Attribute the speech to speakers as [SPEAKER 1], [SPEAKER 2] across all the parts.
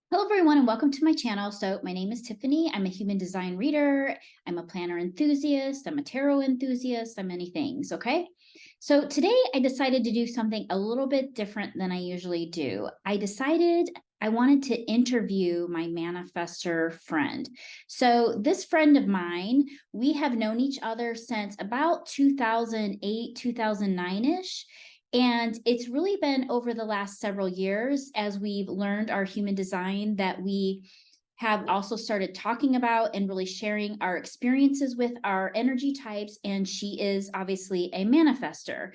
[SPEAKER 1] Hello, everyone, and welcome to my channel. So my name is Tiffany. I'm a human design reader. I'm a planner enthusiast. I'm a tarot enthusiast. I'm many things, okay? So today I decided to do something a little bit different than I usually do. I decided I wanted to interview my manifestor friend. So this friend of mine, we have known each other since about 2008, 2009-ish. And it's really been over the last several years as we've learned our human design that we have also started talking about and really sharing our experiences with our energy types. And she is obviously a manifester.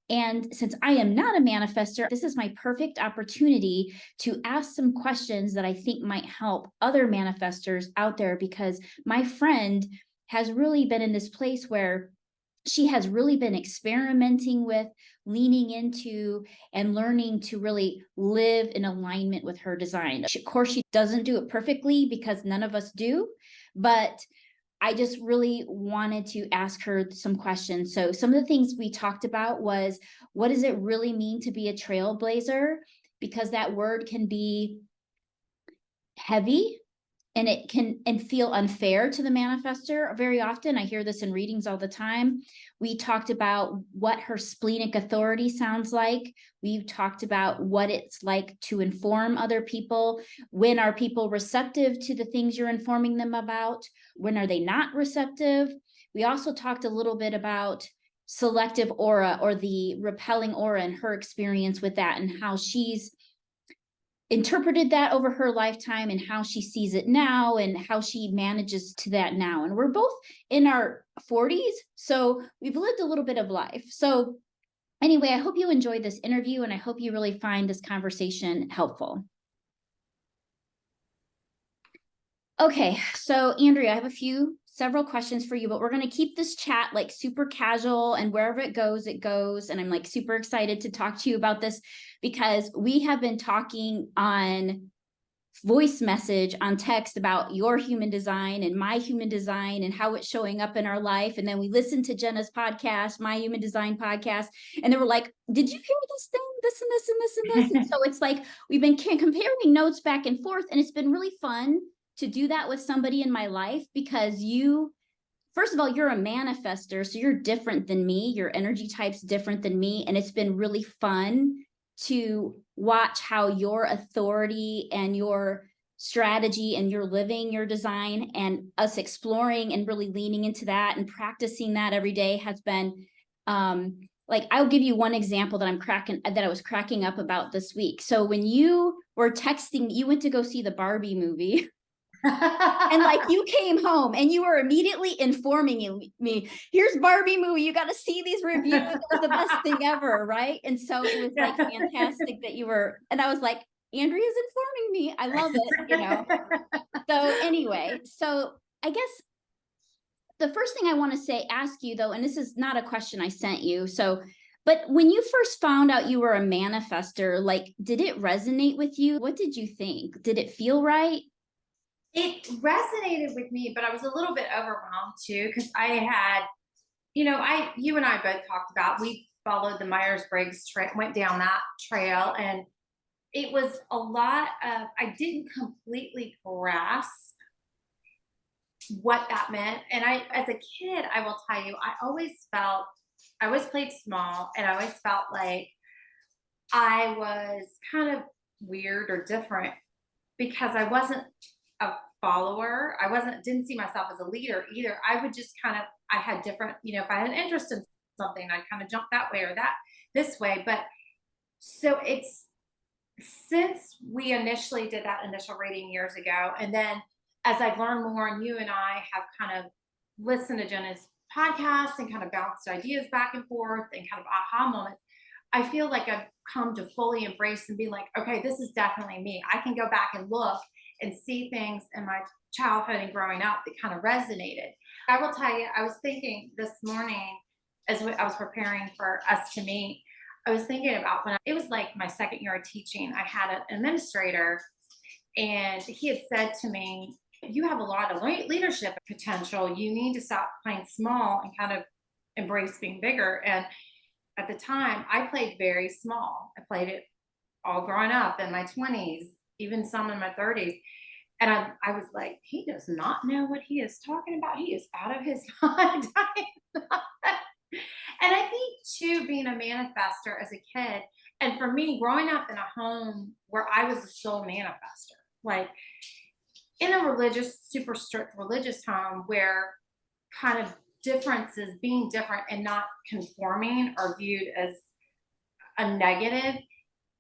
[SPEAKER 1] And since I am not a manifester, this is my perfect opportunity to ask some questions that I think might help other manifestors out there, because my friend has really been in this place where she has really been experimenting with, leaning into, and learning to really live in alignment with her design. Of course, she doesn't do it perfectly because none of us do, but I just really wanted to ask her some questions. So some of the things we talked about was, what does it really mean to be a trailblazer? Because that word can be heavy, and it can feel unfair to the manifestor. Very often, I hear this in readings all the time. We talked about what her splenic authority sounds like. We've talked about what it's like to inform other people. When are people receptive to the things you're informing them about? When are they not receptive? We also talked a little bit about selective aura, or the repelling aura, and her experience with that, and how she's interpreted that over her lifetime, and how she sees it now, and how she manages to that now. And we're both in our 40s, so we've lived a little bit of life. So anyway, I hope you enjoyed this interview, and I hope you really find this conversation helpful. Okay, so Andrea, I have several questions for you, but we're going to keep this chat like super casual, and wherever it goes, it goes. And I'm like super excited to talk to you about this, because we have been talking on voice message, on text, about your human design and my human design and how it's showing up in our life. And then we listened to Jenna's podcast, my human design podcast, and they were like, did you hear this thing, this and this and this and this? And so it's like we've been comparing notes back and forth, and it's been really fun to do that with somebody in my life, because first of all, you're a manifester, so you're different than me. Your energy type's different than me. And it's been really fun to watch how your authority and your strategy and your living your design, and us exploring and really leaning into that and practicing that every day has been like, I'll give you one example that I was cracking up about this week. So when you were texting, you went to go see the Barbie movie. And like, you came home and you were immediately informing me, here's Barbie movie, you got to see these reviews, it was the best thing ever, right? And so it was like fantastic that you were, and I was like, Andrea's informing me, I love it. So anyway, so I guess the first thing I want to ask you though, and this is not a question I sent you, but when you first found out you were a manifester, like, did it resonate with you? What did you think? Did it feel right?
[SPEAKER 2] It resonated with me, but I was a little bit overwhelmed too, because I had, you and I both talked about, we followed the Myers-Briggs trail, went down that trail, and it was a lot of, I didn't completely grasp what that meant. And as a kid, I will tell you, I always played small, and I always felt like I was kind of weird or different because I wasn't a follower. Didn't see myself as a leader either. I would just I had different, if I had an interest in something, I'd kind of jump that way or this way. But so it's, since we initially did that initial reading years ago, and then as I've learned more, and you and I have kind of listened to Jenna's podcast and kind of bounced ideas back and forth and kind of aha moments, I feel like I've come to fully embrace and be like, okay, this is definitely me. I can go back and look and see things in my childhood and growing up that kind of resonated. I will tell you, I was thinking this morning as I was preparing for us to meet, I was thinking about when it was like my second year of teaching, I had an administrator, and he had said to me, you have a lot of leadership potential. You need to stop playing small and kind of embrace being bigger. And at the time, I played very small. I played it all growing up in my 20s. even some in my 30s. And I was like, he does not know what he is talking about. He is out of his mind. And I think too, being a manifester as a kid, and for me, growing up in a home where I was a sole manifester, like in a religious, super strict religious home where kind of differences, being different and not conforming, are viewed as a negative,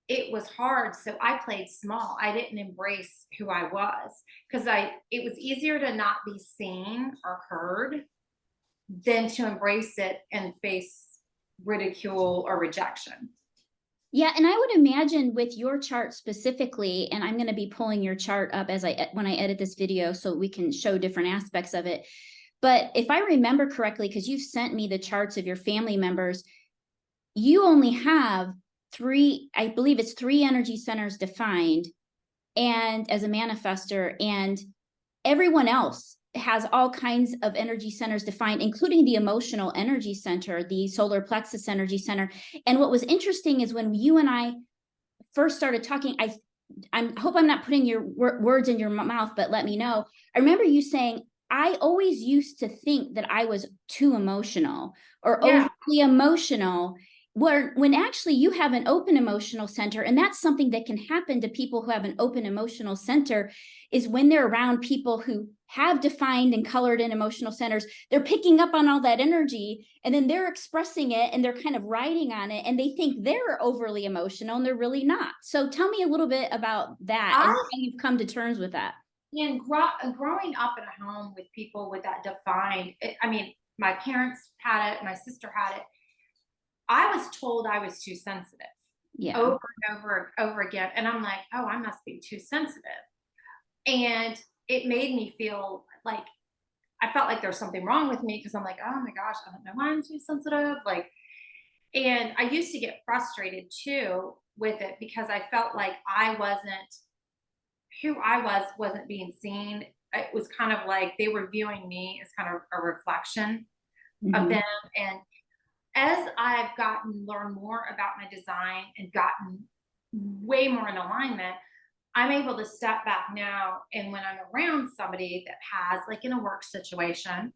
[SPEAKER 2] it was hard. So I played small. I didn't embrace who I was because it was easier to not be seen or heard than to embrace it and face ridicule or rejection.
[SPEAKER 1] Yeah, and I would imagine with your chart specifically, and I'm going to be pulling your chart up as when I edit this video so we can show different aspects of it. But if I remember correctly, because you've sent me the charts of your family members, you only have three, I believe it's three energy centers defined and as a manifester, and everyone else has all kinds of energy centers defined, including the emotional energy center, the solar plexus energy center. And what was interesting is when you and I first started talking, I hope I'm not putting your words in your mouth, but let me know. I remember you saying, I always used to think that I was too emotional or overly emotional, when actually you have an open emotional center. And that's something that can happen to people who have an open emotional center, is when they're around people who have defined and colored in emotional centers, they're picking up on all that energy and then they're expressing it and they're kind of riding on it and they think they're overly emotional and they're really not. So tell me a little bit about that and how you've come to terms with that.
[SPEAKER 2] And growing up in a home with people with that defined, I mean, my parents had it, my sister had it. I was told I was too sensitive over and over and over again. And I'm like, oh, I must be too sensitive. And it made me feel like I felt like there's something wrong with me because I'm like, oh my gosh, I don't know why I'm too sensitive. Like, and I used to get frustrated too with it because I felt like who I wasn't being seen. It was kind of like they were viewing me as kind of a reflection of them. And as I've learned more about my design and gotten way more in alignment, I'm able to step back now. And when I'm around somebody that has, like in a work situation,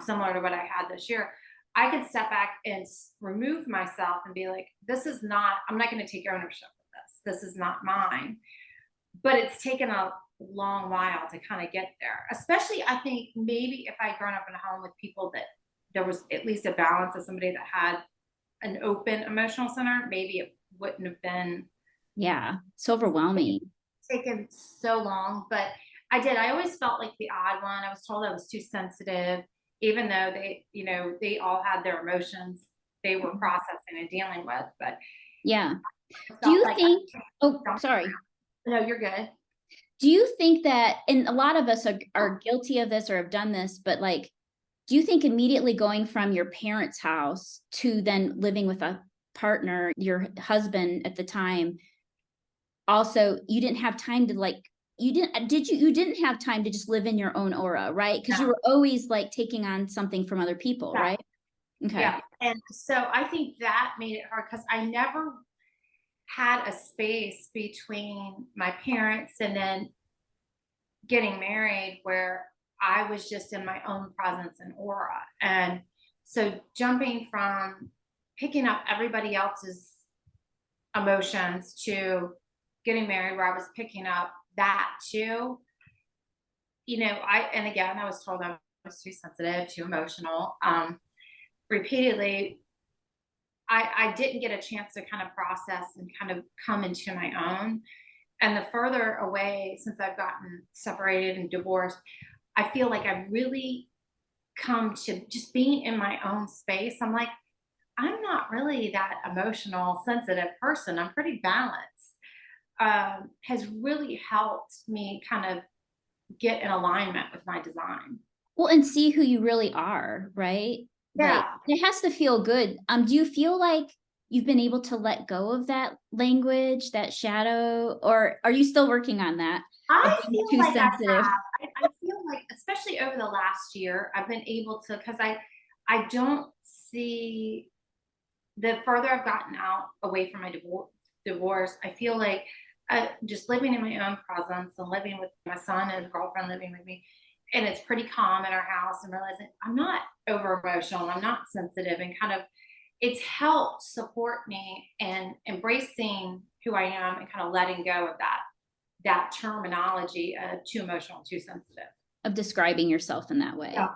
[SPEAKER 2] similar to what I had this year, I can step back and remove myself and be like, I'm not going to take ownership of this. This is not mine. But it's taken a long while to kind of get there, especially I think maybe if I'd grown up in a home with people that there was at least a balance of somebody that had an open emotional center, maybe it wouldn't have been.
[SPEAKER 1] Yeah, it's overwhelming.
[SPEAKER 2] Taken so long, but I always felt like the odd one. I was told I was too sensitive, even though they all had their emotions they were processing and dealing with. But
[SPEAKER 1] yeah. Do you think, oh, sorry.
[SPEAKER 2] No, you're good.
[SPEAKER 1] Do you think that, and a lot of us are guilty of this or have done this, but like, do you think immediately going from your parents' house to then living with a partner, your husband at the time, also you didn't have time to like, you didn't have time to just live in your own aura, right? Because you were always like taking on something from other people, right? Okay.
[SPEAKER 2] Yeah. And so I think that made it hard because I never had a space between my parents and then getting married where I was just in my own presence and aura. And so jumping from picking up everybody else's emotions to getting married where I was picking up that too, and again, I was told I was too sensitive, too emotional, repeatedly. I didn't get a chance to kind of process and kind of come into my own. And the further away since I've gotten separated and divorced, I feel like I've really come to just being in my own space. I'm like, I'm not really that emotional, sensitive person. I'm pretty balanced. Has really helped me kind of get in alignment with my design.
[SPEAKER 1] Well, and see who you really are, right?
[SPEAKER 2] Yeah.
[SPEAKER 1] Like, it has to feel good. Do you feel like you've been able to let go of that language, that shadow, or are you still working on that?
[SPEAKER 2] I feel too like sensitive. I feel like, especially over the last year, I've been able to, because I don't see, the further I've gotten out away from my divorce, I feel like just living in my own presence and living with my son and his girlfriend living with me. And it's pretty calm in our house, and realizing I'm not over emotional, I'm not sensitive, and kind of it's helped support me in embracing who I am and kind of letting go of that terminology of too emotional, too sensitive.
[SPEAKER 1] Of describing yourself in that way.
[SPEAKER 2] Yeah.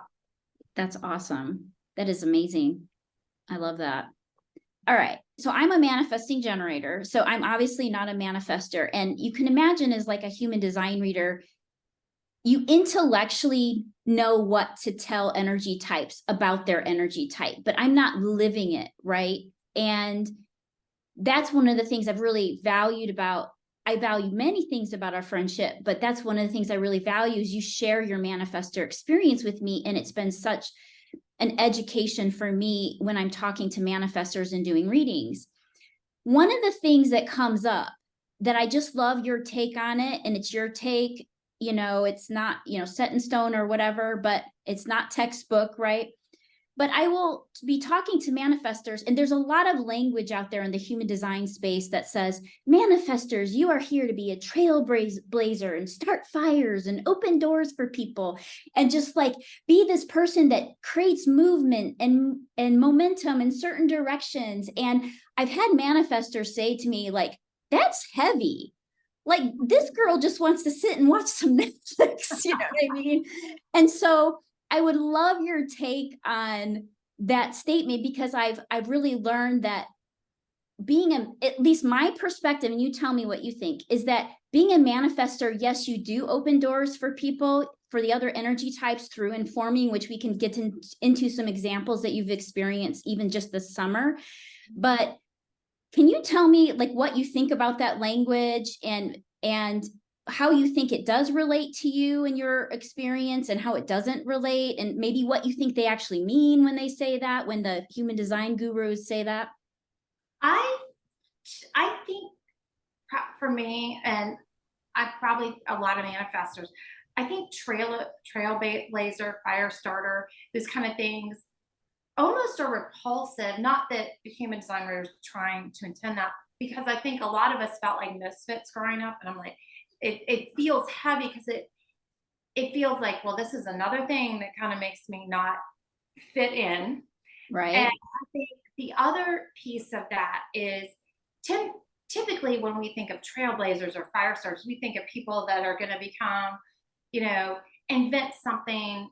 [SPEAKER 1] That's awesome. That is amazing. I love that. All right. So I'm a manifesting generator. So I'm obviously not a manifester. And you can imagine, as like a human design reader, you intellectually know what to tell energy types about their energy type, but I'm not living it, right? And that's one of the things I've really valued about, I value many things about our friendship, but that's one of the things I really value is you share your manifestor experience with me. And it's been such an education for me when I'm talking to manifestors and doing readings. One of the things that comes up that I just love your take on it, and it's your take, it's not, set in stone or whatever, but it's not textbook, right? But I will be talking to manifestors, and there's a lot of language out there in the human design space that says, manifestors, you are here to be a trailblazer and start fires and open doors for people, and just like be this person that creates movement and momentum in certain directions. And I've had manifestors say to me, like, that's heavy. Like, this girl just wants to sit and watch some Netflix, you know what I mean? And so I would love your take on that statement, because I've really learned that at least my perspective, and you tell me what you think, is that being a manifestor, yes, you do open doors for people, for the other energy types, through informing, which we can get into some examples that you've experienced even just this summer. But can you tell me like what you think about that language, and how you think it does relate to you and your experience, and how it doesn't relate, and maybe what you think they actually mean when they say that, when the human design gurus say that?
[SPEAKER 2] I think for me, and I probably a lot of manifestors, I think trailblazer, fire starter, those kind of things almost are repulsive. Not that the human design reader is trying to intend that, because I think a lot of us felt like misfits growing up, and I'm like, it feels heavy because it feels like, well, this is another thing that kind of makes me not fit in.
[SPEAKER 1] Right.
[SPEAKER 2] And I think the other piece of that is typically when we think of trailblazers or fire starters, we think of people that are going to become, invent something,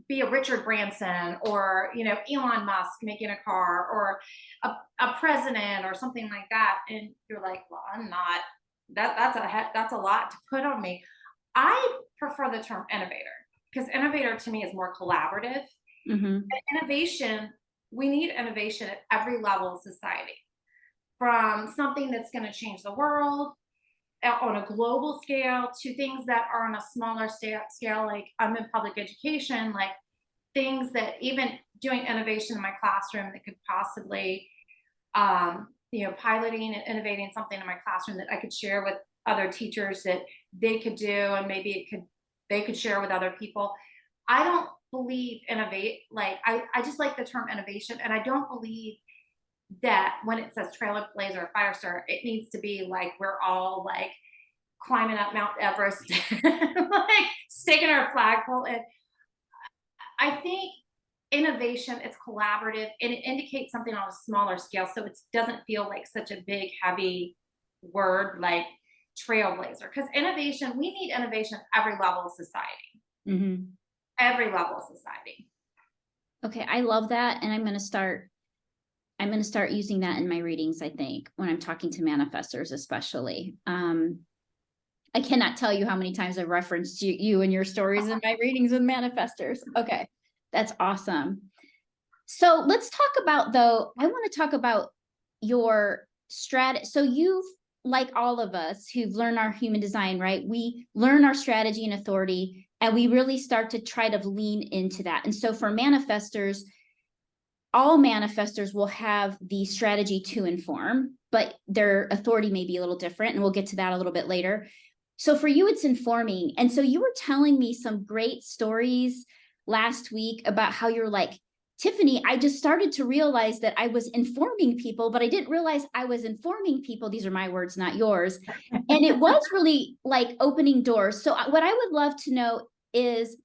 [SPEAKER 2] be a Richard Branson, or, Elon Musk making a car, or a president or something like that. And you're like, well, I'm not, that's a lot to put on me. I prefer the term innovator, because innovator to me is more collaborative.
[SPEAKER 1] Mm-hmm.
[SPEAKER 2] Innovation, we need innovation at every level of society, from something that's going to change the world on a global scale to things that are on a smaller scale. Like, I'm in public education, like things that even doing innovation in my classroom that could possibly, piloting and innovating something in my classroom that I could share with other teachers that they could do, and maybe they could share with other people. I don't believe I just like the term innovation, and I don't believe that when it says trailblazer or fire starter, it needs to be like we're all like climbing up Mount Everest, like sticking our flagpole. And I think innovation is collaborative, and it indicates something on a smaller scale, so it doesn't feel like such a big, heavy word like trailblazer. Because innovation, we need innovation at every level of society.
[SPEAKER 1] Mm-hmm.
[SPEAKER 2] Every level of society.
[SPEAKER 1] Okay, I love that, and I'm going to start using that in my readings, I think, when I'm talking to manifestors, especially. I cannot tell you how many times I've referenced you and your stories in my readings with manifestors. Okay, that's awesome. So let's talk about, I want to talk about your strategy. So you've, like all of us who've learned our human design, right? We learn our strategy and authority, and we really start to try to lean into that. And so for manifestors, all manifestors will have the strategy to inform, but their authority may be a little different, and we'll get to that a little bit later. So for you, it's informing. And so you were telling me some great stories last week about how you're like Tiffany, I just started to realize that I was informing people, but I didn't realize I was informing people. These are my words, not yours. And it was really like opening doors. So what I would love to know is,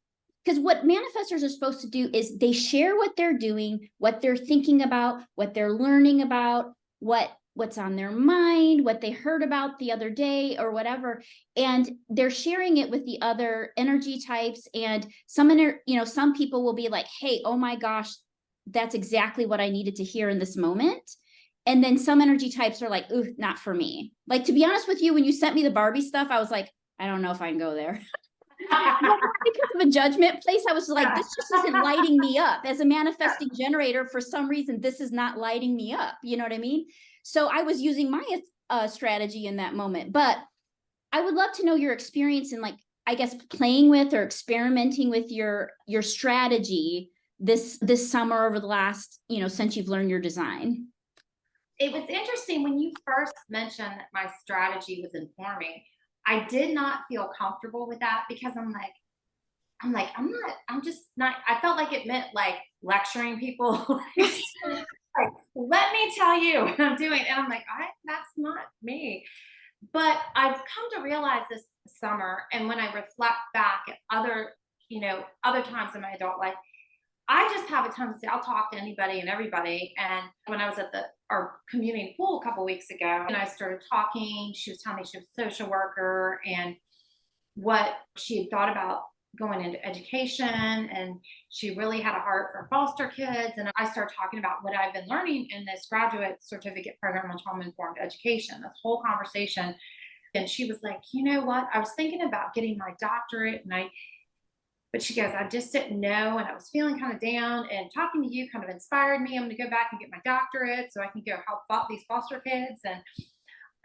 [SPEAKER 1] because what manifestors are supposed to do is they share what they're doing, what they're thinking about, what they're learning about, what's on their mind, what they heard about the other day or whatever, and they're sharing it with the other energy types. And some people will be like, hey, oh my gosh, that's exactly what I needed to hear in this moment. And then some energy types are like, ooh, not for me. Like, to be honest with you, when you sent me the Barbie stuff, I was like, I don't know if I can go there. Because of a judgment place, I was like, this just isn't lighting me up. As a manifesting generator, for some reason, this is not lighting me up. You know what I mean? So I was using my strategy in that moment. But I would love to know your experience in, like, I guess, playing with or experimenting with your strategy this summer, over the last, since you've learned your design.
[SPEAKER 2] It was interesting when you first mentioned that my strategy was informing. I did not feel comfortable with that because I'm just not, I felt like it meant like lecturing people. Like, let me tell you what I'm doing. And I'm like, that's not me. But I've come to realize this summer, and when I reflect back at other times in my adult life, I just have a tendency, I'll talk to anybody and everybody. And when I was at our community pool a couple weeks ago, and I started talking, she was telling me she was a social worker and what she had thought about going into education, and she really had a heart for foster kids. And I started talking about what I've been learning in this graduate certificate program on trauma-informed education, this whole conversation. And she was like, you know what? I was thinking about getting my doctorate, but she goes, I just didn't know, and I was feeling kind of down, and talking to you kind of inspired me. I'm going to go back and get my doctorate so I can go help these foster kids. And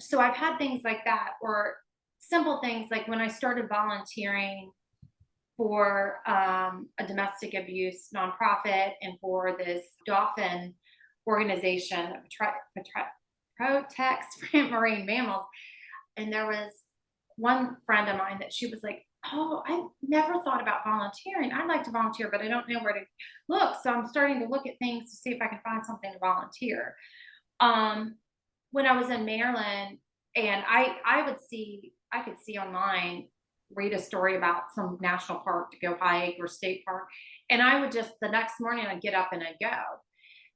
[SPEAKER 2] so I've had things like that, or simple things like when I started volunteering for a domestic abuse nonprofit and for this dolphin organization that protects marine mammals. And there was one friend of mine that she was like, oh, I never thought about volunteering. I'd like to volunteer, but I don't know where to look. So I'm starting to look at things to see if I can find something to volunteer. When I was in Maryland, and I could see online, read a story about some national park to go hike or state park. And I would just, the next morning I'd get up and I'd go.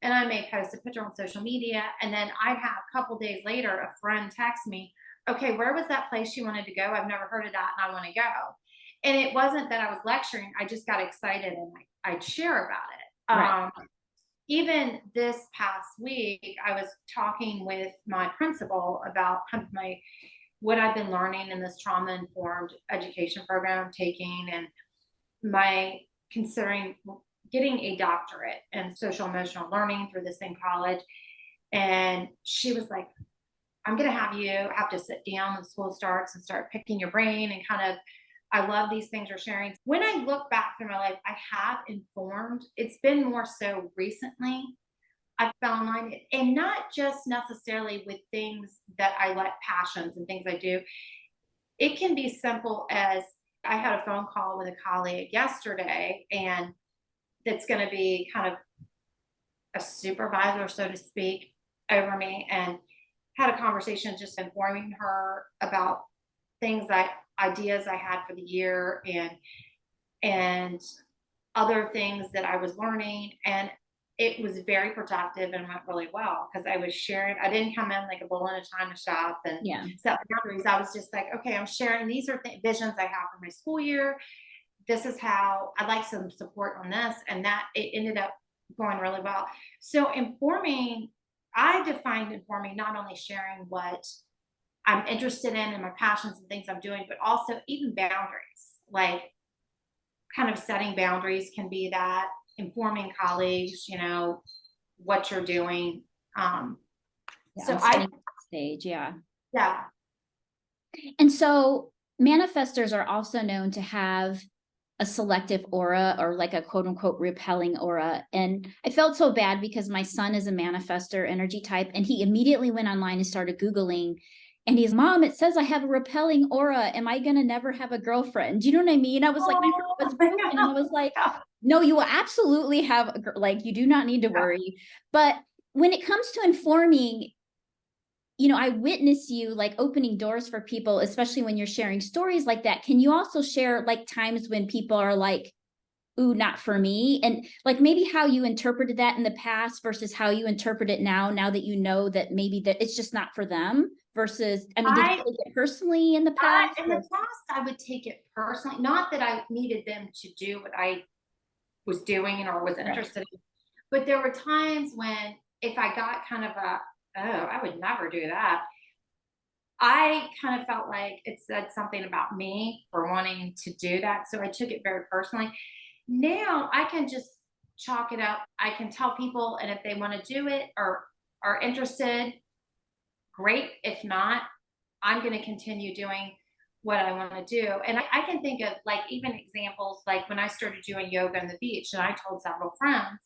[SPEAKER 2] And I may post a picture on social media. And then I'd have a couple days later, a friend text me, okay, where was that place you wanted to go? I've never heard of that and I want to go. And it wasn't that I was lecturing. I just got excited and I'd share about it.
[SPEAKER 1] Right.
[SPEAKER 2] Even this past week, I was talking with my principal about kind of what I've been learning in this trauma-informed education program I'm taking, and my considering getting a doctorate in social emotional learning through this same college. And she was like, I'm going to have to sit down when school starts and start picking your brain and kind of, I love these things you're sharing. When I look back through my life, I have informed. It's been more so recently. I've found mine, and not just necessarily with things that I like, passions and things I do. It can be simple as, I had a phone call with a colleague yesterday, and that's going to be kind of a supervisor, so to speak, over me, and had a conversation just informing her about ideas I had for the year, and other things that I was learning. And it was very productive and went really well because I was sharing. I didn't come in like a bull in a china shop and set boundaries. I was just like, okay, I'm sharing. These are visions I have for my school year. This is how I'd like some support on this. And that it ended up going really well. So informing, I defined informing not only sharing what I'm interested in and my passions and things I'm doing, but also even boundaries, like kind of setting boundaries can be that, informing colleagues, what you're doing. So
[SPEAKER 1] stage. Yeah.
[SPEAKER 2] Yeah.
[SPEAKER 1] And so manifestors are also known to have a selective aura, or like a quote unquote repelling aura. And I felt so bad because my son is a manifestor energy type, and he immediately went online and started Googling. And he's, Mom, it says I have a repelling aura. Am I going to never have a girlfriend? Do you know what I mean? I was like, my heart was broken. And I was like, no, you will absolutely have, like, you do not need to worry. But when it comes to informing, I witness you like opening doors for people, especially when you're sharing stories like that. Can you also share like times when people are like, ooh, not for me? And like maybe how you interpreted that in the past versus how you interpret it now that you know that maybe that it's just not for them versus, I mean, did you
[SPEAKER 2] I,
[SPEAKER 1] take it personally in the past?
[SPEAKER 2] in the past, I would take it personally. Not that I needed them to do what I was doing or was
[SPEAKER 1] Right.
[SPEAKER 2] interested in, but there were times when if I got kind of oh, I would never do that. I kind of felt like it said something about me for wanting to do that. So I took it very personally. Now I can just chalk it up. I can tell people, and if they want to do it or are interested, great. If not, I'm going to continue doing what I want to do. And I can think of like even examples like when I started doing yoga on the beach, and I told several friends,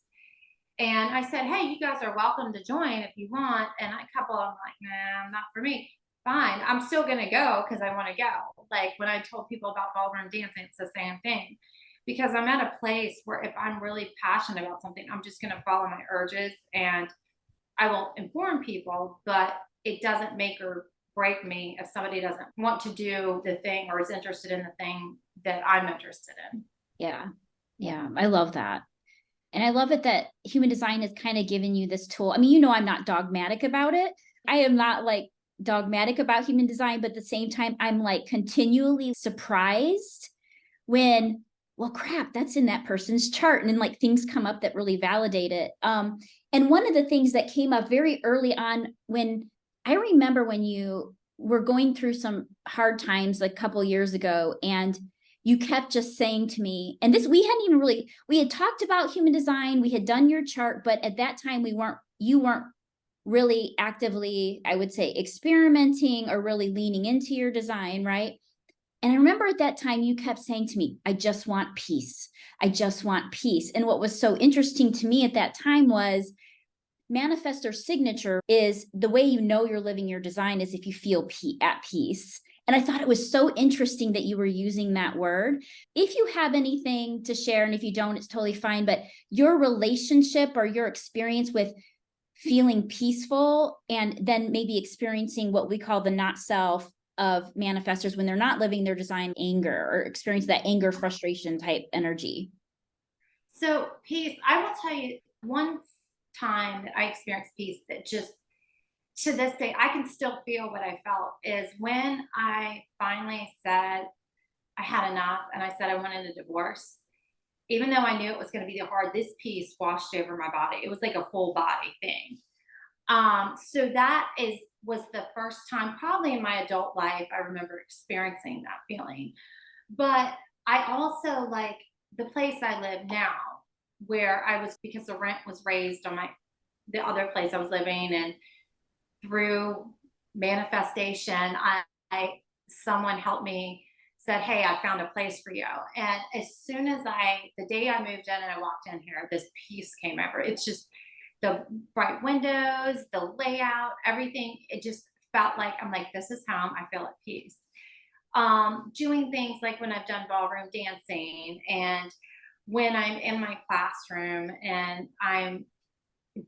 [SPEAKER 2] and I said, hey, you guys are welcome to join if you want. And a couple of them like, nah, not for me. Fine. I'm still going to go because I want to go. Like when I told people about ballroom dancing, it's the same thing. Because I'm at a place where if I'm really passionate about something, I'm just going to follow my urges and I will inform people, but it doesn't make or break me if somebody doesn't want to do the thing or is interested in the thing that I'm interested in.
[SPEAKER 1] Yeah. Yeah. I love that. And I love it that human design has kind of given you this tool. I mean, I'm not dogmatic about it. I am not like dogmatic about human design, but at the same time, I'm like continually surprised when, well, crap, that's in that person's chart. And then like things come up that really validate it. And one of the things that came up very early on when I remember when you were going through some hard times like a couple years ago, and you kept just saying to me, and this, we had talked about human design, we had done your chart, but at that time you weren't really actively, I would say, experimenting or really leaning into your design, right? And I remember at that time you kept saying to me, I just want peace. I just want peace. And what was so interesting to me at that time was Manifestor signature is the way you're living your design is if you feel at peace. And I thought it was so interesting that you were using that word. If you have anything to share, and if you don't, it's totally fine, but your relationship or your experience with feeling peaceful and then maybe experiencing what we call the not self of manifestors when they're not living their design, anger, or experience that anger, frustration type energy.
[SPEAKER 2] So peace, I will tell you one time that I experienced peace that just to this day, I can still feel what I felt is when I finally said I had enough and I said I wanted a divorce. Even though I knew it was going to be hard, this peace washed over my body. It was like a full body thing. So that was the first time probably in my adult life I remember experiencing that feeling. But I also like the place I live now, where I was because the rent was raised on the other place I was living, and through manifestation, I someone helped me, said, hey, I found a place for you. And as soon as the day I moved in and I walked in here, this peace came over. It's just the bright windows, the layout, everything. It just felt like, I'm like, this is home. I feel at peace. Doing things like when I've done ballroom dancing and when I'm in my classroom and I'm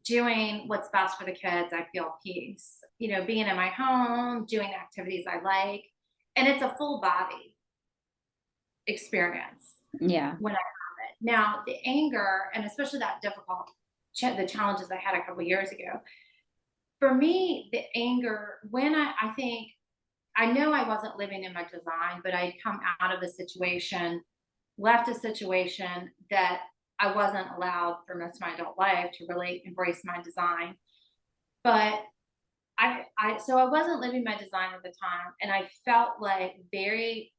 [SPEAKER 2] doing what's best for the kids, I feel peace. Being in my home, doing activities I like, and it's a full body experience
[SPEAKER 1] Yeah.
[SPEAKER 2] when I have it. Now, the anger, and especially that difficult, the challenges I had a couple of years ago, for me, the anger, when I think, I know I wasn't living in my design, but I'd come out of a situation, left a situation that I wasn't allowed for most of my adult life to really embrace my design. But so I wasn't living my design at the time, and I felt like very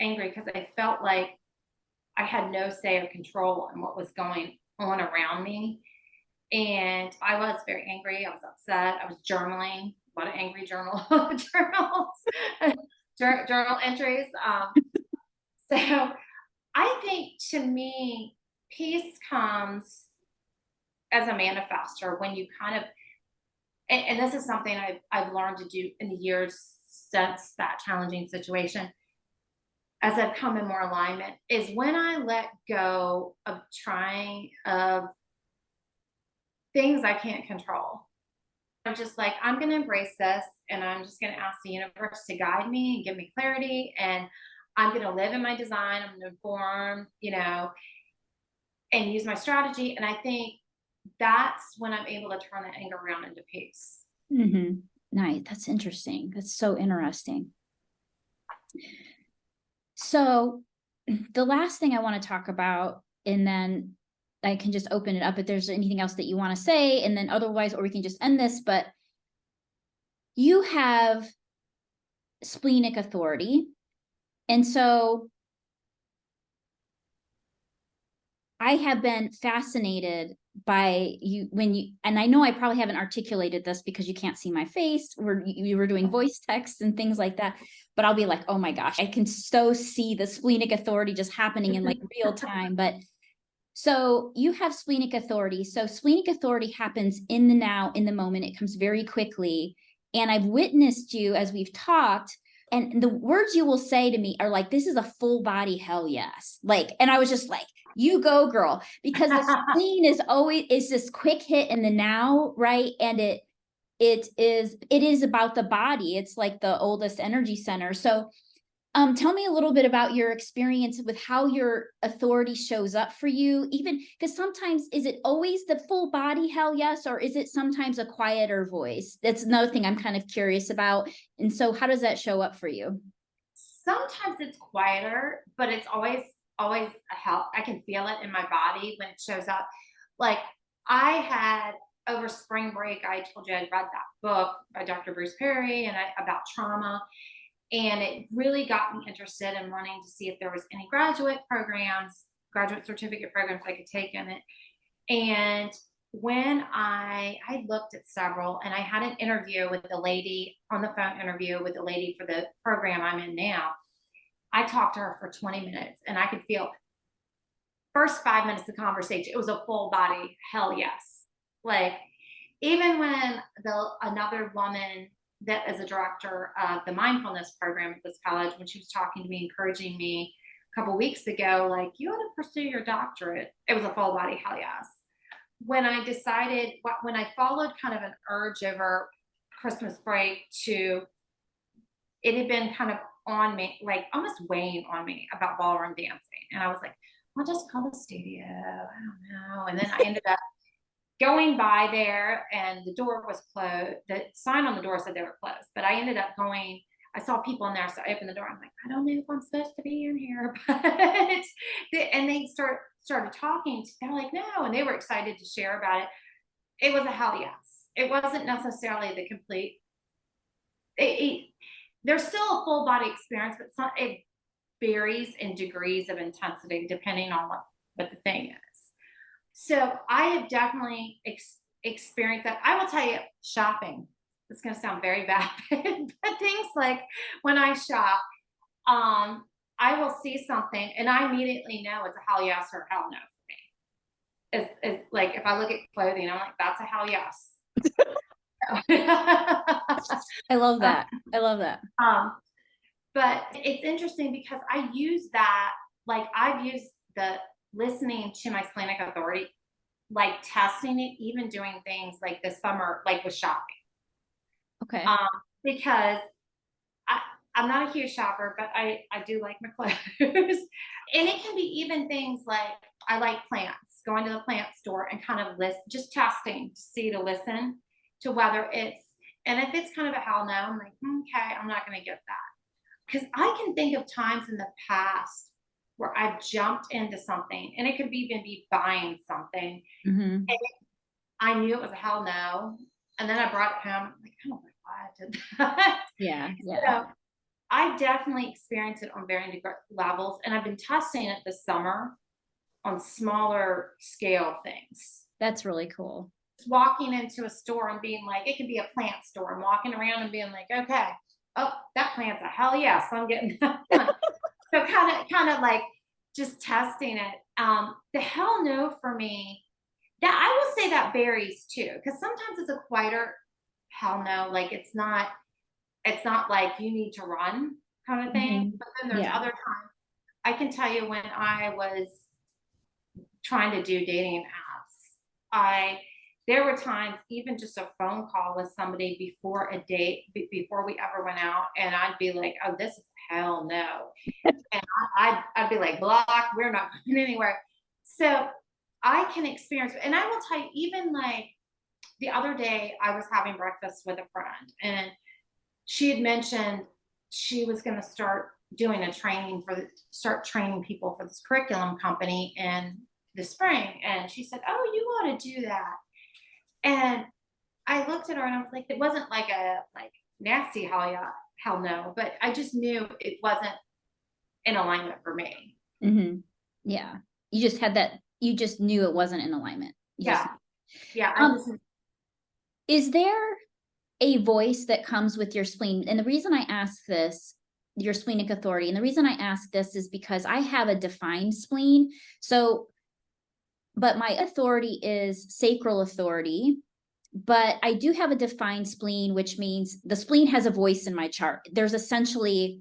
[SPEAKER 2] angry because I felt like I had no say or control in what was going on around me. And I was very angry. I was upset. I was journaling, a lot of angry journal entries. So I think to me, peace comes as a manifestor when you kind of, and this is something I've learned to do in the years sense that challenging situation, as I've come in more alignment, is when I let go of trying of things I can't control. I'm just like, I'm going to embrace this, and I'm just going to ask the universe to guide me and give me clarity. And I'm going to live in my design. I'm going to inform, and use my strategy. And I think that's when I'm able to turn the anger around into peace.
[SPEAKER 1] Mm-hmm. Nice. That's interesting. That's so interesting. So the last thing I want to talk about, and then I can just open it up if there's anything else that you want to say, and then otherwise, or we can just end this, but you have splenic authority. And so I have been fascinated by you and I know I probably haven't articulated this because you can't see my face, where you were doing voice text and things like that, but I'll be like, oh my gosh, I can so see the splenic authority just happening in like real time. But so you have splenic authority. So splenic authority happens in the now, in the moment. It comes very quickly. And I've witnessed you as we've talked, and the words you will say to me are like, this is a full body hell yes. Like, and I was just like, you go girl, because the spleen is this quick hit in the now, right? And it is about the body. It's like the oldest energy center. So tell me a little bit about your experience with how your authority shows up for you, even because sometimes, is it always the full body hell yes, or is it sometimes a quieter voice? That's another thing I'm kind of curious about. And so how does that show up for you?
[SPEAKER 2] Sometimes it's quieter, but it's always a help. I can feel it in my body when it shows up. Like, I had over spring break, I told you I'd read that book by Dr. Bruce Perry about trauma. And it really got me interested in wanting to see if there was any graduate certificate programs I could take in it. And when I looked at several, and I had an interview with the lady on the phone interview with the lady for the program I'm in now. I talked to her for 20 minutes, and I could feel first 5 minutes of conversation, it was a full body hell yes. Like, even when another woman that is a director of the mindfulness program at this college, when she was talking to me, encouraging me a couple weeks ago, like, you ought to pursue your doctorate, it was a full body hell yes. When I decided, when I followed kind of an urge over Christmas break it had been kind of on me, like almost weighing on me about ballroom dancing. And I was like, I'll just call the studio. I don't know. And then I ended up going by there, and the door was closed. The sign on the door said they were closed, but I ended up going. I saw people in there, so I opened the door. I'm like, I don't know if I'm supposed to be in here, but and they started talking. They're like, no, and they were excited to share about it. It was a hell yes. It wasn't necessarily the complete. There's still a full body experience, but it varies in degrees of intensity depending on what the thing is. So I have definitely experienced that. I will tell you, shopping, it's going to sound very bad, but things like when I shop, I will see something and I immediately know it's a hell yes or a hell no for me. It's like, if I look at clothing, I'm like, that's a hell yes.
[SPEAKER 1] I love that. I love that.
[SPEAKER 2] But it's interesting because I use that, like, I've used the listening to my splenic authority, like testing it, even doing things like this summer, like with shopping.
[SPEAKER 1] Okay.
[SPEAKER 2] Because I'm not a huge shopper, but I do like my clothes. And it can be even things like, I like plants, going to the plant store and kind of just testing to listen to whether and if it's kind of a hell no, I'm like, okay, I'm not going to get that. Because I can think of times in the past where I've jumped into something, and it could even be buying something.
[SPEAKER 1] Mm-hmm.
[SPEAKER 2] And I knew it was a hell no. And then I brought it home. I'm like, I don't know why I did that.
[SPEAKER 1] Yeah.
[SPEAKER 2] So I definitely experienced it on varying levels. And I've been testing it this summer on smaller scale things.
[SPEAKER 1] That's really cool.
[SPEAKER 2] Walking into a store and being like, it could be a plant store, and walking around and being like, okay, oh, that plant's a hell yes, I'm getting that one. So kind of like just testing it. The hell no for me, that I will say that varies too, because sometimes it's a quieter hell no, like it's not It's not like you need to run kind of thing.
[SPEAKER 1] Mhm.
[SPEAKER 2] But then there's
[SPEAKER 1] Yeah.
[SPEAKER 2] other times I can tell you when I was trying to do dating apps, there were times even just a phone call with somebody before a date, before we ever went out, and I'd be like, oh, this is hell no. And I'd be like, block, we're not going anywhere. So I can experience, and I will tell you, even like the other day, I was having breakfast with a friend, and she had mentioned she was going to start doing a training start training people for this curriculum company in the spring. And she said, oh, you ought to do that. And I looked at her and I was like, it wasn't like a like nasty hell yeah, hell no, but I just knew it wasn't in alignment for me.
[SPEAKER 1] Hmm. Yeah. You just had that, you just knew it wasn't in alignment. You just,
[SPEAKER 2] Yeah. Yeah. I
[SPEAKER 1] um,
[SPEAKER 2] just,
[SPEAKER 1] is there a voice that comes with your spleen? And the reason I ask this, your splenic authority, and the reason I ask this is because I have a defined spleen. So, but my authority is sacral authority, but I do have a defined spleen, which means the spleen has a voice in my chart. There's essentially,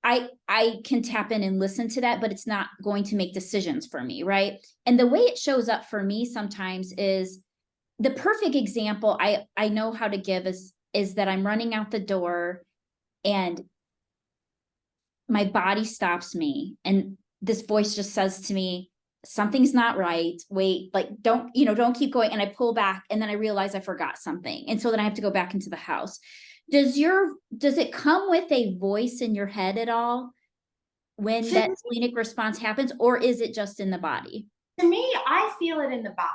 [SPEAKER 1] I can tap in and listen to that, but it's not going to make decisions for me, right? And the way it shows up for me sometimes is the perfect example I know how to give is that I'm running out the door and my body stops me and this voice just says to me, something's not right, wait, like don't keep going, and I pull back and then I realize I forgot something, and so then I have to go back into the house. Does it come with a voice in your head at all when
[SPEAKER 2] to,
[SPEAKER 1] that splenic response happens, or is it just in the body?
[SPEAKER 2] to me, I feel it in the body.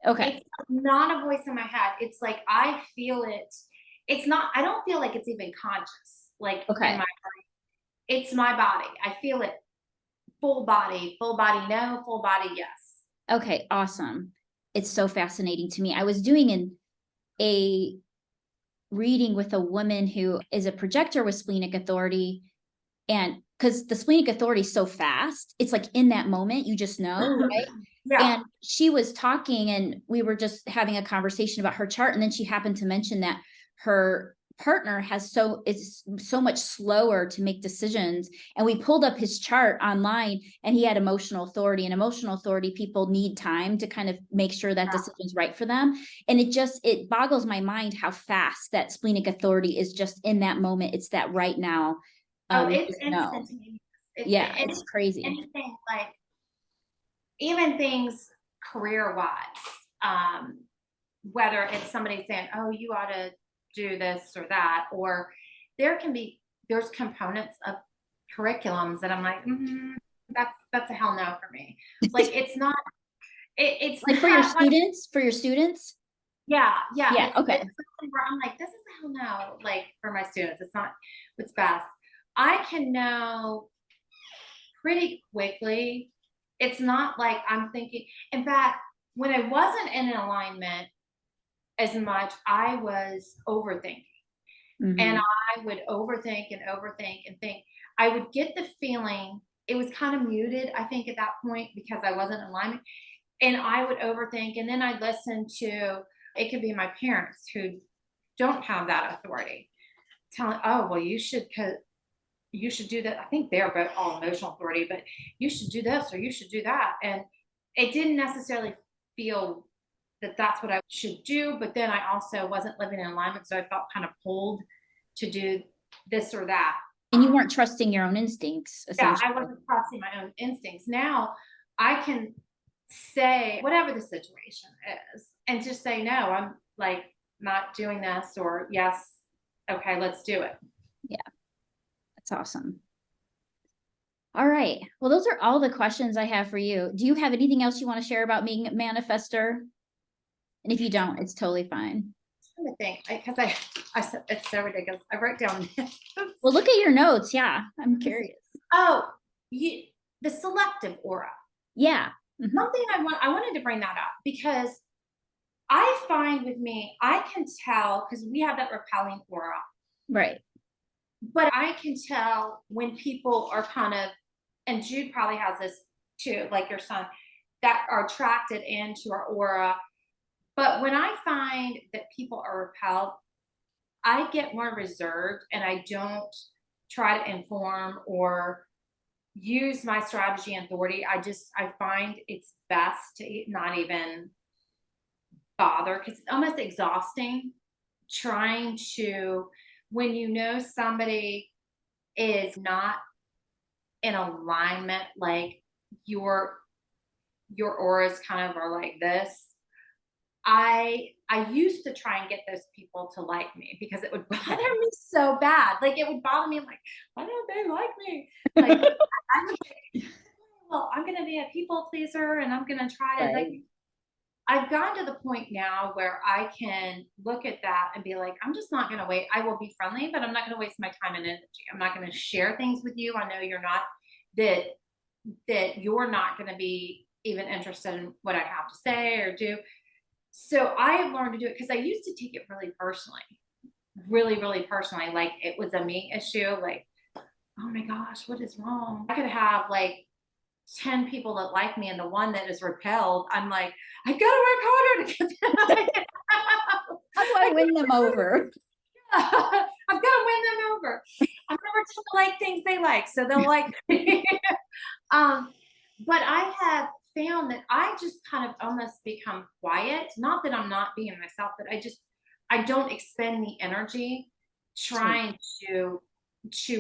[SPEAKER 1] Okay.
[SPEAKER 2] It's not a voice in my head. It's like I feel it. It's not, I don't feel like it's even conscious, like in
[SPEAKER 1] Okay.
[SPEAKER 2] my, it's my body. I feel it full body, no, full body, yes.
[SPEAKER 1] Okay, awesome. It's so fascinating to me. I was doing a reading with a woman who is a projector with splenic authority, and because the splenic authority is so fast, it's like in that moment you just know, right?
[SPEAKER 2] Yeah.
[SPEAKER 1] And she was talking and we were just having a conversation about her chart, and then she happened to mention that her partner is so much slower to make decisions, and we pulled up his chart online and he had emotional authority, and emotional authority people need time to kind of make sure that decision's right for them. And it boggles my mind how fast that splenic authority is just in that moment. It's that right now.
[SPEAKER 2] Oh,
[SPEAKER 1] You
[SPEAKER 2] it's
[SPEAKER 1] just know.
[SPEAKER 2] instantaneous.
[SPEAKER 1] Yeah, it's crazy.
[SPEAKER 2] Anything like even things career wise, um, whether it's somebody saying, "Oh, you ought to do this or that," or there's components of curriculums that I'm like, that's a hell no for me. Like it's not. It's
[SPEAKER 1] Like for your
[SPEAKER 2] not like
[SPEAKER 1] students,
[SPEAKER 2] yeah.
[SPEAKER 1] yeah,
[SPEAKER 2] It's
[SPEAKER 1] okay.
[SPEAKER 2] something where I'm like, this is a hell no. Like for my students, it's not what's best. I can know pretty quickly. It's not like I'm thinking. In fact, when I wasn't in alignment as much, I was overthinking. And
[SPEAKER 1] Hmm.
[SPEAKER 2] I would overthink and overthink and think. I would get the feeling it was kind of muted, I think, at that point because I wasn't in alignment. And I would overthink. And then I'd listen to it could be my parents who don't have that authority telling, oh, well, you should do that. I think they're both all emotional authority, but you should do this or you should do that. And it didn't necessarily feel that that's what I should do. But then I also wasn't living in alignment. So I felt kind of pulled to do this or that.
[SPEAKER 1] And you weren't trusting your own instincts,
[SPEAKER 2] Yeah,
[SPEAKER 1] essentially.
[SPEAKER 2] I wasn't trusting my own instincts. Now I can say whatever the situation is and just say, no, I'm like not doing this, or yes, okay, let's do it.
[SPEAKER 1] Yeah, that's awesome. All right. Well, those are all the questions I have for you. Do you have anything else you want to share about being a manifester? And if you don't, it's totally fine.
[SPEAKER 2] I'm trying to think because I said it's so ridiculous. I wrote down
[SPEAKER 1] Well, look at your notes. Yeah, I'm curious.
[SPEAKER 2] oh, you the selective aura.
[SPEAKER 1] Yeah. Mhm.
[SPEAKER 2] Something I wanted to bring that up because I find with me, I can tell because we have that repelling aura,
[SPEAKER 1] Right.
[SPEAKER 2] but I can tell when people are kind of, and Jude probably has this too, like your son, that are attracted into our aura. But when I find that people are repelled, I get more reserved and I don't try to inform or use my strategy and authority. I find it's best to not even bother because it's almost exhausting trying to, when you know somebody is not in alignment, like your your auras kind of are like this. I used to try and get those people to like me because it would bother me so bad. Like it would bother me like, why don't they like me? Like I would think, well, I'm gonna be a people pleaser and I'm gonna try to like
[SPEAKER 1] Right.
[SPEAKER 2] I've gotten to the point now where I can look at that and be like, I'm just not gonna wait. I will be friendly, but I'm not gonna waste my time and energy. I'm not gonna share things with you. I know you're not that you're not gonna be even interested in what I have to say or do. So I have learned to do it because I used to take it really personally, really, really personally. Like it was a me issue. Like, oh my gosh, what is wrong? I could have like 10 people that like me and the one that is repelled. I'm like, I've got to work harder to get them.
[SPEAKER 1] How do I win them over?
[SPEAKER 2] I've got to win them over. I'm never to like things they like, so they'll like me. But I have found that I just kind of almost become quiet. Not that I'm not being myself, but I don't expend the energy
[SPEAKER 1] Sure.
[SPEAKER 2] trying to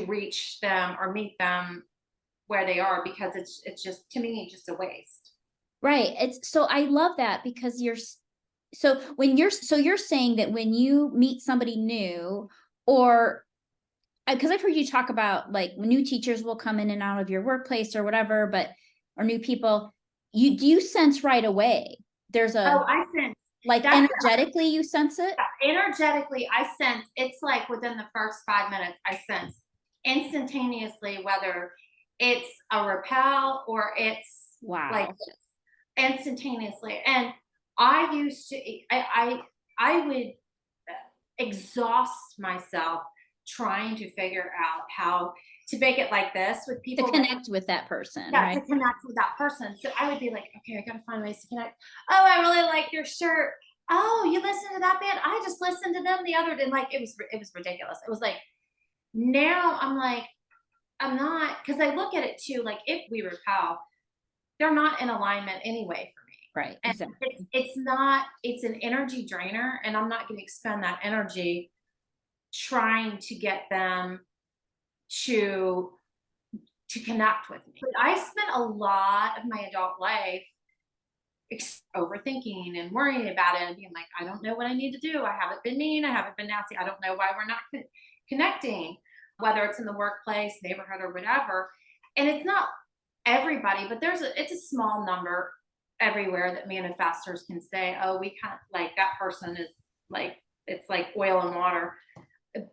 [SPEAKER 2] reach them or meet them where they are because it's just to me just a waste.
[SPEAKER 1] Right. It's so I love that because so when you're saying that when you meet somebody new, or because I've heard you talk about like when new teachers will come in and out of your workplace or whatever, but or new people, do you sense right away there's a,
[SPEAKER 2] Oh, I sense
[SPEAKER 1] like,
[SPEAKER 2] that's
[SPEAKER 1] energetically you sense it?
[SPEAKER 2] energetically. I sense it's like within the first 5 minutes. I sense instantaneously whether it's a repel or it's like
[SPEAKER 1] Wow.
[SPEAKER 2] instantaneously. And I used to, I would exhaust myself trying to figure out how to make it like this with
[SPEAKER 1] To
[SPEAKER 2] people that,
[SPEAKER 1] connect with that person,
[SPEAKER 2] yeah, to
[SPEAKER 1] right?
[SPEAKER 2] connect with that person. So I would be like, okay, I gotta find ways to connect. Oh, I really like your shirt. Oh, you listen to that band? I just listened to them the other day. Like it was ridiculous. It was like now I'm like, I'm not, because I look at it too, like if we repel, they're not in alignment anyway for me.
[SPEAKER 1] Right.
[SPEAKER 2] And
[SPEAKER 1] Exactly.
[SPEAKER 2] it's not, it's an energy drainer, and I'm not going to expend that energy trying to get them to connect with me. But I spent a lot of my adult life overthinking and worrying about it and being like, I don't know what I need to do. I haven't been mean. I haven't been nasty. I don't know why we're not connecting, whether it's in the workplace, neighborhood, or whatever. And it's not everybody, but it's a small number everywhere that manifestors can say, oh, we kind of like that person is like, it's like oil and water.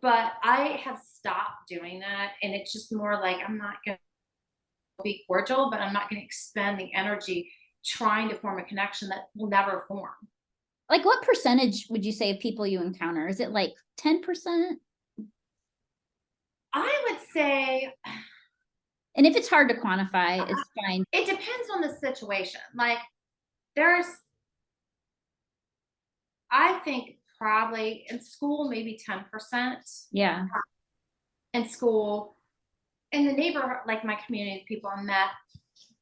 [SPEAKER 2] But I have stopped doing that. And it's just more like, I'm not going to be cordial, but I'm not going to expend the energy trying to form a connection that will never form.
[SPEAKER 1] Like, what percentage would you say of people you encounter? Is it like 10%?
[SPEAKER 2] I would say
[SPEAKER 1] And if it's hard to quantify, it's fine.
[SPEAKER 2] it depends on the situation. Like, there's, I think probably in school, maybe 10%
[SPEAKER 1] Yeah.
[SPEAKER 2] in school. In the neighborhood, like my community, people I met,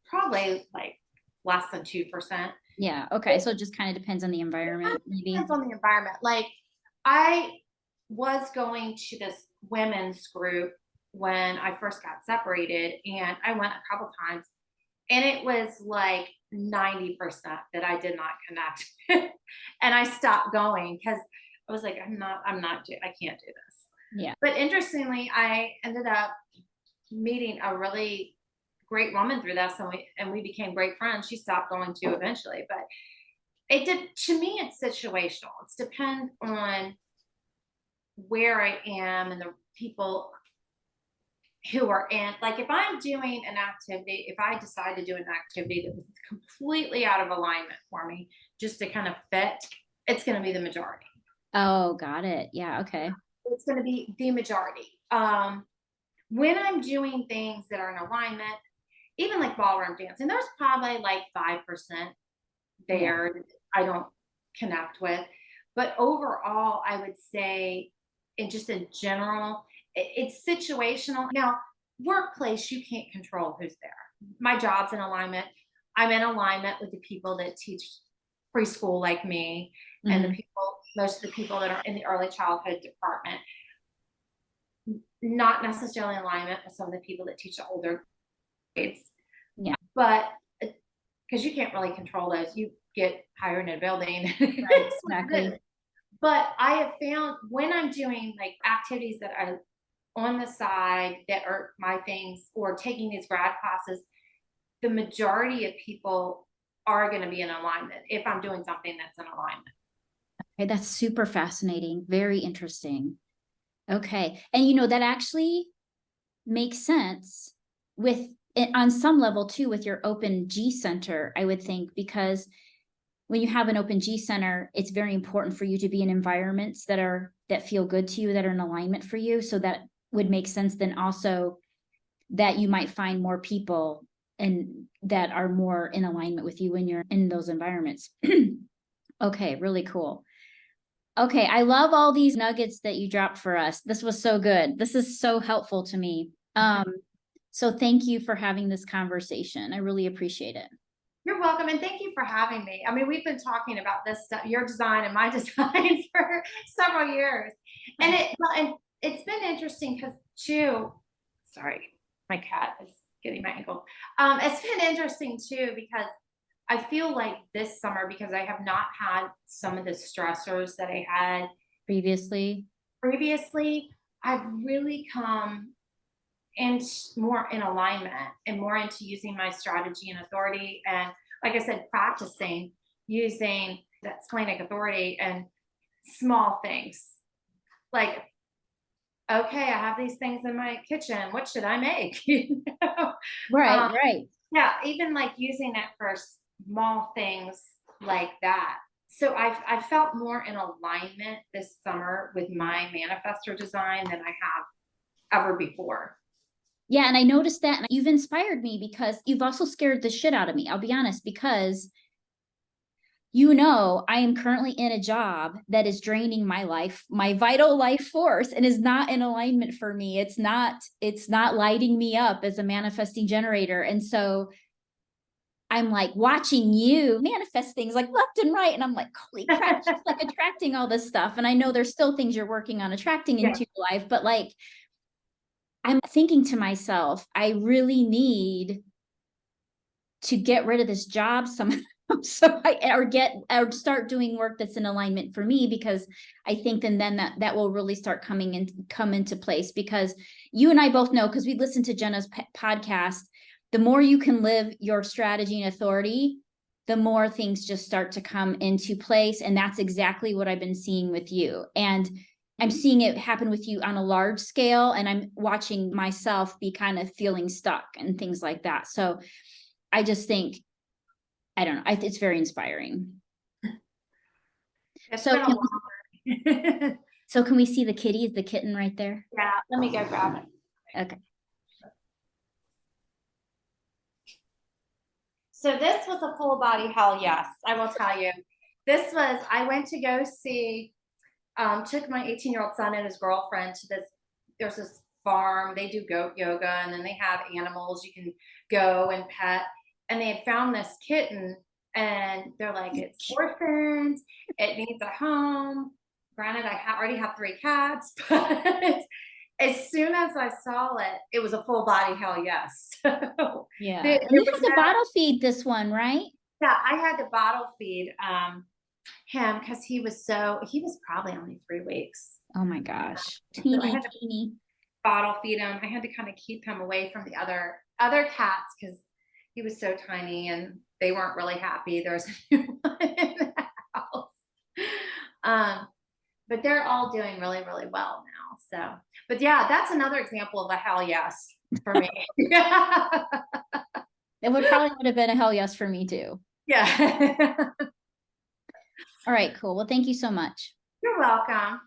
[SPEAKER 2] probably like less than 2%.
[SPEAKER 1] Yeah. Okay. So it just kind of depends on the environment, maybe.
[SPEAKER 2] Depends on the environment. Like I was going to this women's group when I first got separated, and I went a couple times, and it was like 90% that I did not connect. And I stopped going because I was like, I can't do this.
[SPEAKER 1] Yeah.
[SPEAKER 2] But interestingly, I ended up meeting a really great woman through this, and we became great friends. She stopped going too eventually, but it did, to me it's situational. It's depend on where I am and the people who are in. Like if I'm doing an activity, if I decide to do an activity that was completely out of alignment for me just to kind of fit, it's going to be the majority.
[SPEAKER 1] Oh, got it. Yeah. Okay.
[SPEAKER 2] It's going to be the majority. When I'm doing things that are in alignment, even like ballroom dancing, there's probably like 5%
[SPEAKER 1] Yeah.
[SPEAKER 2] there I don't connect with. But overall, I would say and just in general, it's situational. Now, workplace, you can't control who's there. My job's in alignment. I'm in alignment with the people that teach preschool like me, and the people, most of the people that are in the early childhood department, not necessarily in alignment with some of the people that teach the older grades.
[SPEAKER 1] Yeah.
[SPEAKER 2] But because you can't really control those, you get hired in a building.
[SPEAKER 1] Right, exactly.
[SPEAKER 2] But I have found when I'm doing like activities that are on the side that are my things, or taking these grad classes, the majority of people are going to be in alignment if I'm doing something that's in alignment.
[SPEAKER 1] Okay, that's super fascinating. Very interesting. Okay. And that actually makes sense with on some level too, with your open G center, I would think, because when you have an open G center, it's very important for you to be in environments that feel good to you, that are in alignment for you. So that would make sense. Then also that you might find more people and that are more in alignment with you when you're in those environments. Okay, really cool. Okay, I love all these nuggets that you dropped for us. This was so good. This is so helpful to me. So thank you for having this conversation. I really appreciate it.
[SPEAKER 2] You're welcome, and thank you for having me. I mean, we've been talking about this stuff, your design and my design, for several years, and it's been interesting because too. Sorry, my cat is getting my ankle. It's been interesting too because I feel like this summer, because I have not had some of the stressors that I had
[SPEAKER 1] Previously,
[SPEAKER 2] I've really come and more in alignment and more into using my strategy and authority. And like I said, practicing using that Splenic Authority and small things like, okay, I have these things in my kitchen. What should I make?
[SPEAKER 1] right, right.
[SPEAKER 2] Yeah, even like using it for small things like that. So I've felt more in alignment this summer with my manifestor design than I have ever before.
[SPEAKER 1] Yeah, and I noticed that, and you've inspired me because you've also scared the shit out of me. I'll be honest, because I am currently in a job that is draining my life, my vital life force, and is not in alignment for me. It's not lighting me up as a manifesting generator. And so I'm like watching you manifest things like left and right. And I'm like, holy crap, she's like attracting all this stuff. And I know there's still things you're working on attracting into your life, but like, I'm thinking to myself, I really need to get rid of this job somehow. So or start doing work that's in alignment for me, because I think then that will really start come into place, because you and I both know, because we listened to Jenna's podcast, the more you can live your strategy and authority, the more things just start to come into place. And that's exactly what I've been seeing with you. And I'm seeing it happen with you on a large scale, and I'm watching myself be kind of feeling stuck and things like that. So I just think, I don't know, it's very inspiring.
[SPEAKER 2] It's
[SPEAKER 1] So
[SPEAKER 2] been a long
[SPEAKER 1] so can we see the kitty, the kitten right there?
[SPEAKER 2] Yeah, let me go grab it.
[SPEAKER 1] Okay.
[SPEAKER 2] So this was a full body hell yes, I will tell you. I went to go see, took my 18-year-old son and his girlfriend to there's this farm, they do goat yoga, and then they have animals you can go and pet. And they had found this kitten, and they're like, it's orphaned, it needs a home. Granted, I already have 3 cats, but as soon as I saw it, it was a full body hell yes.
[SPEAKER 1] Yeah. And you have to bottle feed this one, right?
[SPEAKER 2] Yeah, I had to bottle feed him because he was probably only 3 weeks.
[SPEAKER 1] Oh my gosh.
[SPEAKER 2] So
[SPEAKER 1] Teeny,
[SPEAKER 2] I had to
[SPEAKER 1] teeny.
[SPEAKER 2] bottle feed him. I had to kind of keep him away from the other cats because he was so tiny and they weren't really happy. There was a new one in the house. But they're all doing really, really well now. So, but yeah, that's another example of a hell yes for me.
[SPEAKER 1] It would have been a hell yes for me too.
[SPEAKER 2] Yeah.
[SPEAKER 1] All right, cool. Well, thank you so much.
[SPEAKER 2] You're welcome.